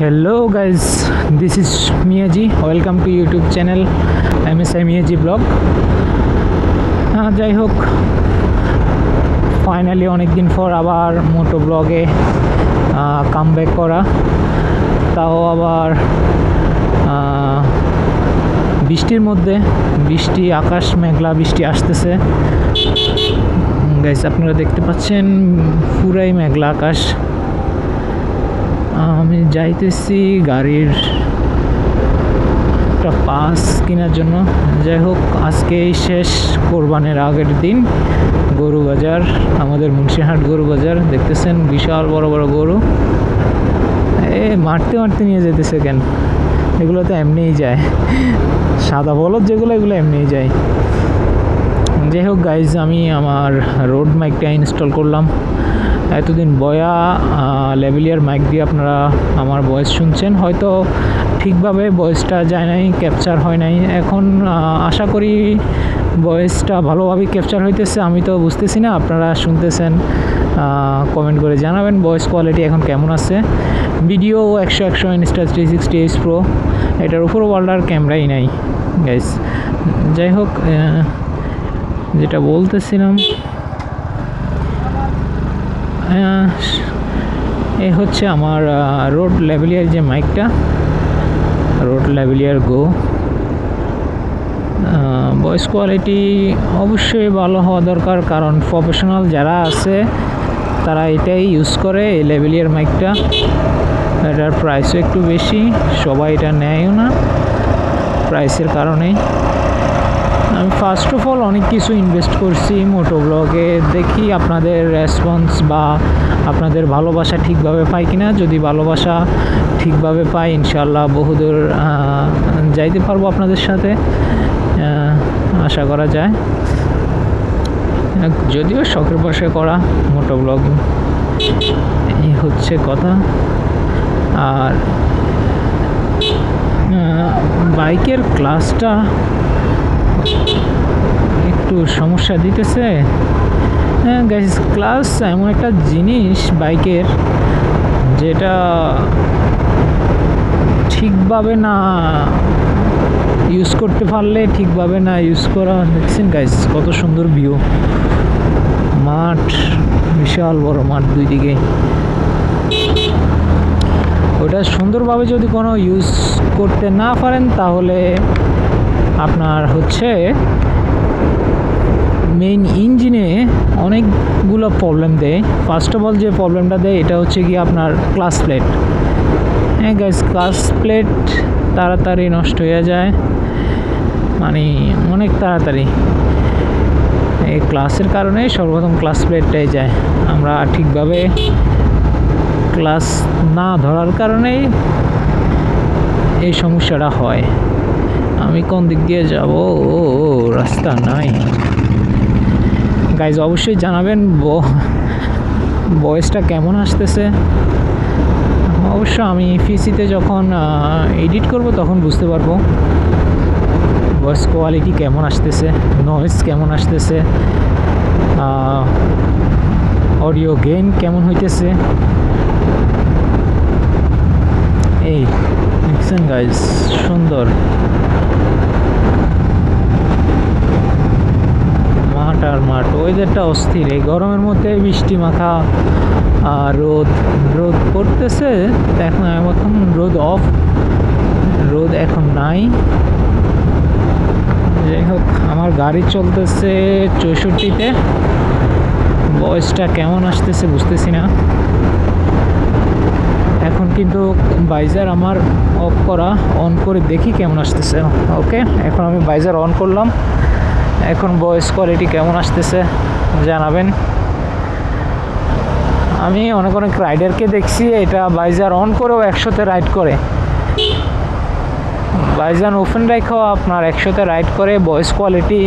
Hello guys, this is Miyaji. Welcome to YouTube channel MSI Miyaji blog. যাই হোক, finally অনেকদিন পর আবার মোটো ব্লগে কামব্যাক করা, তাও আবার বৃষ্টির মধ্যে। বৃষ্টি, আকাশ মেঘলা, বৃষ্টি আসতেছে গাইস, আপনারা দেখতে পাচ্ছেন পুরাই মেঘলা আকাশ। আমি যাইতেছি গাড়ির একটা পাস কেনার জন্য। যাই হোক, আজকেই শেষ কোরবানের আগের দিন। গরু বাজার, আমাদের মুন্সিহাট গরু বাজার দেখতেছেন, বিশাল বড় বড় গরু। মারতে মারতে নিয়ে যেতেছে কেন? এগুলো তো এমনিই যায়, সাদা বলদ যেগুলো, এগুলো এমনিই যায়। যাই হোক গাইজ, আমি আমার রোড মাইকটা ইনস্টল করলাম। এতদিন বয়া লেভেলিয়ার মাইক দিয়ে আপনারা আমার ভয়েস শুনছেন, হয়তো ঠিকভাবে ভয়েসটা যায় নাই, ক্যাপচার হয় নাই। এখন আশা করি ভয়েসটা ভালোভাবে ক্যাপচার হইতেছে। আমি তো বুঝতেছি না, আপনারা শুনতেছেন, কমেন্ট করে জানাবেন ভয়েস কোয়ালিটি এখন কেমন আছে। ভিডিও 100 Insta360 Pro, এটার উপর ওয়ার্ল্ডার ক্যামেরাই নাই গাইস। যাই হোক, যেটা বলতেছিলাম, এ হচ্ছে আমার রোড লেভেলিয়ার যে মাইকটা, রোড লেভেলিয়ার গো। ভয়েস কোয়ালিটি অবশ্যই ভালো হওয়া দরকার, কারণ প্রফেশনাল যারা আছে তারা এটাই ইউজ করে, এই লেভেলিয়ার মাইকটা। এটার প্রাইসও একটু বেশি, সবাই এটা নেয়ও না প্রাইসের কারণেই। আমি ফার্স্ট অফ অল অনেক কিছু ইনভেস্ট করছি মোটো ব্লগে, দেখি আপনাদের রেসপন্স বা আপনাদের ভালোবাসা ঠিকভাবে পাই কিনা। যদি ভালোবাসা ঠিকভাবে পাই, ইনশাল্লাহ বহুদূর যাইতে পারবো আপনাদের সাথে, আশা করা যায়। যদিও শখের বসে করা মোটো ব্লগিং, এই হচ্ছে কথা। আর বাইকের ক্লাসটা একটু সমস্যা দিতেছে। গাইস, ক্লাস এমন একটা জিনিস বাইকের, যেটা ঠিকভাবে না ইউজ করতে পারলে, ঠিকভাবে না ইউজ করা। দেখছেন গাইস, কত সুন্দর ভিউ, মাঠ, বিশাল বড় মাঠ দুই দিকে। ওটা সুন্দরভাবে যদি কোনো ইউজ করতে না পারেন, তাহলে আপনার হচ্ছে মেইন ইঞ্জিনে অনেকগুলো প্রবলেম দেয়। ফার্স্ট অফ অল যে প্রবলেমটা দেয়, এটা হচ্ছে কি আপনার ক্লাচ প্লেট। হ্যাঁ গাইস, ক্লাচ প্লেট তাড়াতাড়ি নষ্ট হয়ে যায়, মানে অনেক তাড়াতাড়ি। এই ক্লাসের কারণে সর্বপ্রথম ক্লাচ প্লেটটাই যায়। আমরা ঠিকভাবে ক্লাচ না ধরার কারণেই এই সমস্যাটা হয়। আমি কোন দিক দিয়ে যাব? ও রাস্তা নাই গাইজ, অবশ্যই জানাবেন ভয়েসটা কেমন আসতেছে। অবশ্য আমি পিসিতে যখন এডিট করব তখন বুঝতে পারবো ভয়েস কোয়ালিটি কেমন আসতেছে, নয়েজ কেমন আসতেছে, অডিও গেইন কেমন হইতেছে। এই দেখছেন গাইজ, সুন্দর মাঠ আর মাঠ, ওয়েদারটা অস্থির। এই গরমের মধ্যে বৃষ্টি মাখা রোদ রোদ পড়তেছে এখন রোদ অফ, রোদ এখন নাই। যাই হোক, আমার গাড়ি চলতেছে 64-তে। ভয়েসটা কেমন আসতেছে বুঝতেছি না। এখন কিন্তু বাইজার আমার অফ করা, অন করে দেখি কেমন আসতেছে। ওকে, এখন আমি বাইজার অন করলাম। এখন ভয়েস কোয়ালিটি কেমন আসতেছে জানাবেন। আমি অনেক অনেক রাইডারকে দেখছি এটা বাইজার অন করেও 100-তে রাইড করে। বাইজার ওপেন রাখাও আপনার 100-তে রাইড করে, ভয়েস কোয়ালিটি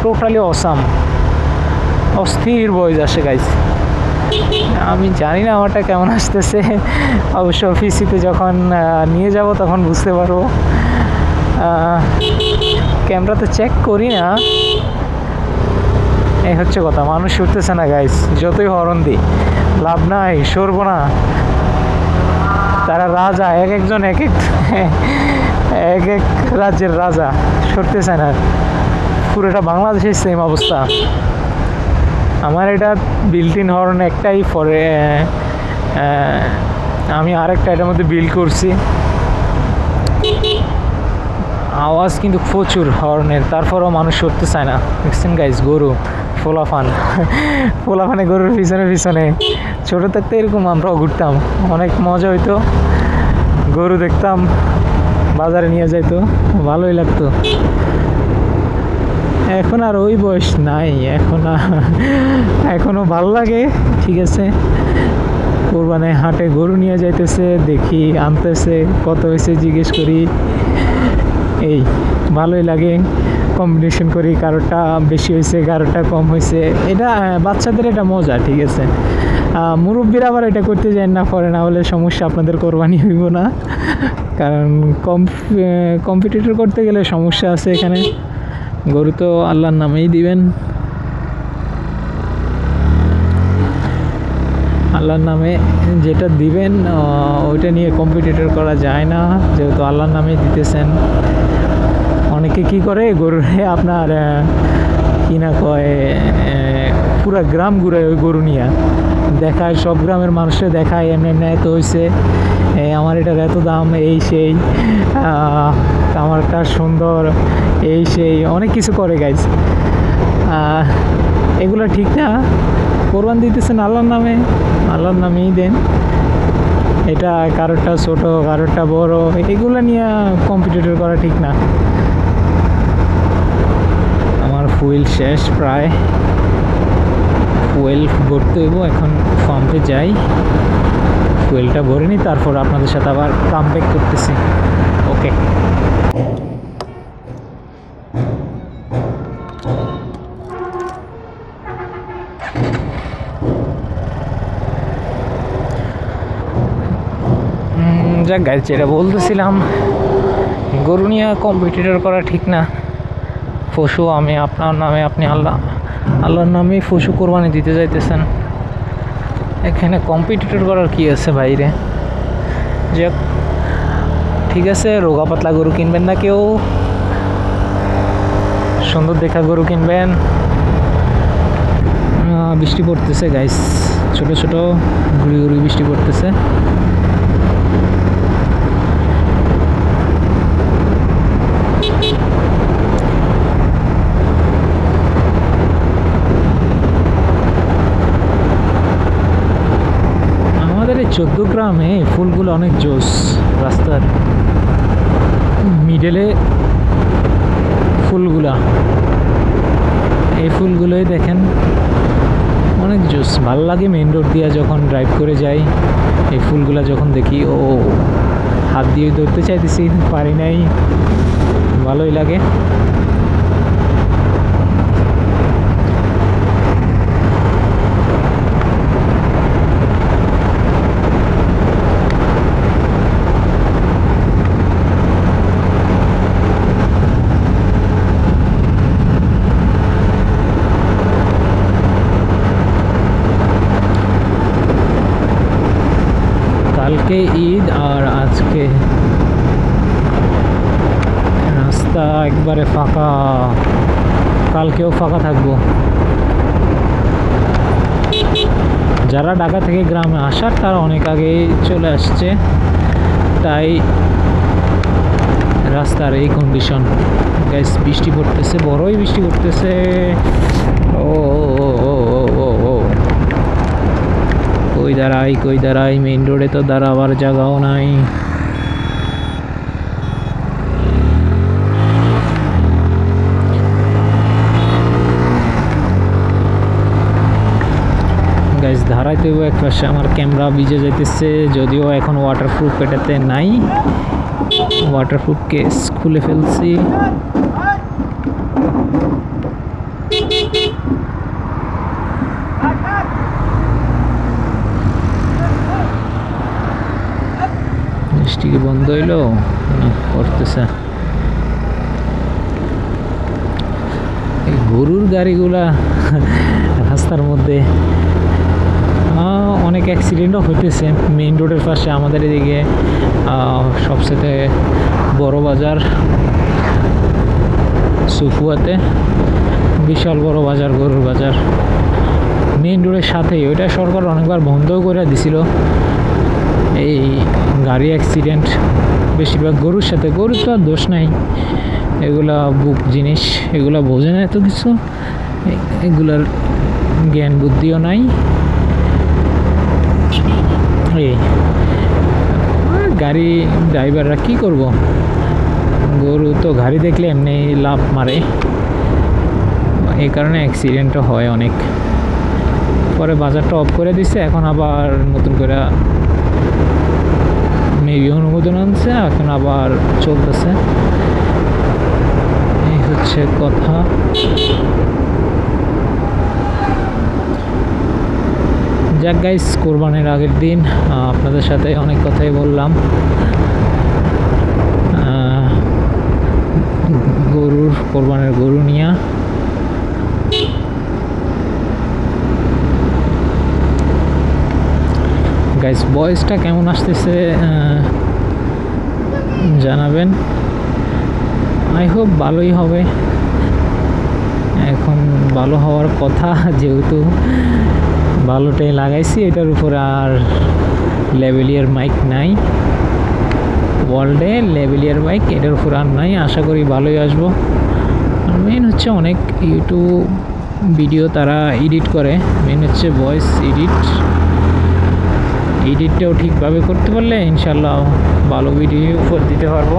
টোটালি অসাম, অস্থির ভয়েস আসে গাইজ। আমি জানি না আমারটা কেমন আসতেছে, অবশ্য পিসিতে যখন নিয়ে যাব তখন বুঝতে পারবো। ক্যামেরাতে চেক করি না, এই হচ্ছে কথা। মানুষ উঠতেছে না গাইস, যতই হরন দিই লাভ নাই, সরবো না। তারা রাজা, এক একজন এক এক এক এক রাজ্যের রাজা, সরতে চায় না। পুরোটা বাংলাদেশের সেম অবস্থা। আমার এটা বিল্ট ইন হর্ন একটাই, পরে আমি আরেকটা এটার মধ্যে বিল্ড করছি। আওয়াজ কিন্তু প্রচুর হর্নের, তারপরও মানুষ সরতে চায় না। দেখছেন গাইস, গরু পোলাফানে গরুর পিছনে পিছনে। ছোটো থাকতে এরকম আমরাও ঘুরতাম, অনেক মজা হইতো। গরু দেখতাম, বাজারে নিয়ে যাইতো, ভালোই লাগতো। এখন আর ওই বয়স নাই, এখনও ভালো লাগে, ঠিক আছে। কোরবানে হাটে গরু নিয়ে যাইতেছে, দেখি আনতেছে, কত হয়েছে জিজ্ঞেস করি, এই ভালোই লাগে। কম্বিনেশন করি, কারোরটা বেশি হয়েছে, কারোরটা কম হয়েছে। এটা বাচ্চাদের এটা মজা, ঠিক আছে। মুরব্বীরা আবার এটা করতে যায় না, পরে না হলে সমস্যা, আপনাদের কোরবানি হইব না। কারণ কম্পিটিটর করতে গেলে সমস্যা আছে এখানে। গরু তো আল্লাহর নামেই দিবেন, আল্লাহর নামে যেটা দিবেন ওইটা নিয়ে কম্পিটিটর করা যায় না, যেহেতু আল্লাহর নামেই দিতেছেন। অনেকে কি করে, গরুরে আপনার কি না কয়, পুরা গ্রাম ঘুরে ওই গরু নিয়ে দেখায়, সব গ্রামের মানুষে দেখায়, এমনি এমনি এত হয়েছে, আমার এটার এত দাম, এই সেই, আমারটা সুন্দর, এই সেই, অনেক কিছু করে গাইজ। এগুলো ঠিক না। কোরবান দিতেছেন আল্লাহর নামে, আল্লাহর নামেই দেন। এটা কারোরটা ছোট, কারোরটা বড়, এগুলো নিয়ে কম্পিটিটর করা ঠিক না। আমার ফুয়েল শেষ প্রায়, ফুয়েল ভরতে হইব। এখন পাম্পে যাই, ফুয়েলটা ভরে নিই, তারপর আপনাদের সাথে আবার কামব্যাক করতেছি। ওকে। যাক গাইজ, যেটা বলতেছিলাম, গরু নিয়ে কম্পিটিটর করা ঠিক না। পশু আমি আপনার নামে, আপনি আল্লাহর নামেই পশু কোরবানি দিতে যাইতেছেন, এখানে কম্পিটিটর করার কি আছে বাইরে? যাক, ঠিক আছে। রোগা পাতলা গরু কিনবেন না কেউ, সুন্দর দেখা গরু কিনবেন। বৃষ্টি পড়তেছে গাইস, ছোট ছোট গুড়ি গুড়ি বৃষ্টি পড়তেছে। আমাদের এই 14 গ্রামে ফুলগুলো অনেক জোস। রাস্তার মিডলে ফুলগুলা, এই ফুলগুলোই দেখেন অনেক জোস, ভালো লাগে। মেন রোড দিয়ে যখন ড্রাইভ করে যাই, এই ফুলগুলা যখন দেখি, ও হাত দিয়ে ধরতে চাইতেছি, পারি নাই, ভালোই লাগে। কালকে ঈদ আর আজকে রাস্তা একবারে ফাঁকা, কালকেও ফাঁকা থাকবো। যারা ঢাকা থেকে গ্রামে আসার তারা অনেক আগেই চলে আসছে, তাই রাস্তার এই কন্ডিশন। গাইস, বৃষ্টি পড়তেছে, বড়ই বৃষ্টি পড়তেছে। ও কই দাঁড়াই, মেইন রোডে তো দাঁড়াবার জায়গাও নাই। গাইস, ধারাইতেও এক পাশে আমার ক্যামেরা ভিজে যাইতেছে, যদিও এখন ওয়াটারপ্রুফ এটাতে নাই, ওয়াটারপ্রুফ কেস খুলে ফেলছি। বৃষ্টি কি বন্ধ হইলো? করতেছে। এই গরুর গাড়িগুলা রাস্তার মধ্যে অনেক অ্যাক্সিডেন্টও হইতেছে মেইন রোডের পাশে। আমাদের এদিকে সবচেয়ে বড় বাজার সুফুয়াতে, বিশাল বড় বাজার, গরুর বাজার মেইন রোডের সাথেই। ওইটা সরকার অনেকবার বন্ধও করে দিছিল। এই গাড়ি অ্যাক্সিডেন্ট বেশিরভাগ গরুর সাথে, গরুর তো আর দোষ নাই, এগুলা বুক জিনিস, এগুলা বোঝে না এত কিছু, এগুলার জ্ঞান বুদ্ধিও নাই। এই গাড়ি ড্রাইভাররা কি করব, গরু তো গাড়ি দেখলে এমনি লাফ মারে, এই কারণে অ্যাক্সিডেন্টও হয় অনেক। পরে বাজারটা অফ করে দিছে, এখন আবার নতুন করে মেবি অনুমোদন আনছে, এখন আবার চলতেছে। এই হচ্ছে কথা। যাক গাইস, কোরবানির আগের দিন আপনাদের সাথে অনেক কথাই বললাম কোরবানির গরু নিয়ে। গাইস ভয়েসটা কেমন আসতেছে জানাবেন, আই হোপ ভালোই হবে। এখন ভালো হওয়ার কথা, যেহেতু ভালোটাই লাগাইছি, এটার উপর আর লেভেলিয়ার মাইক নাই, ওয়ার্ল্ডে লেভেলিয়ার মাইক এটার উপর আর নাই। আশা করি ভালোই আসবো। মেন হচ্ছে অনেক ইউটিউব ভিডিও তারা এডিট করে, মেন হচ্ছে ভয়েস এডিটটাও ঠিকভাবে করতে পারলে ইনশাল্লাহ ভালো ভিডিও উপর দিতে পারবো।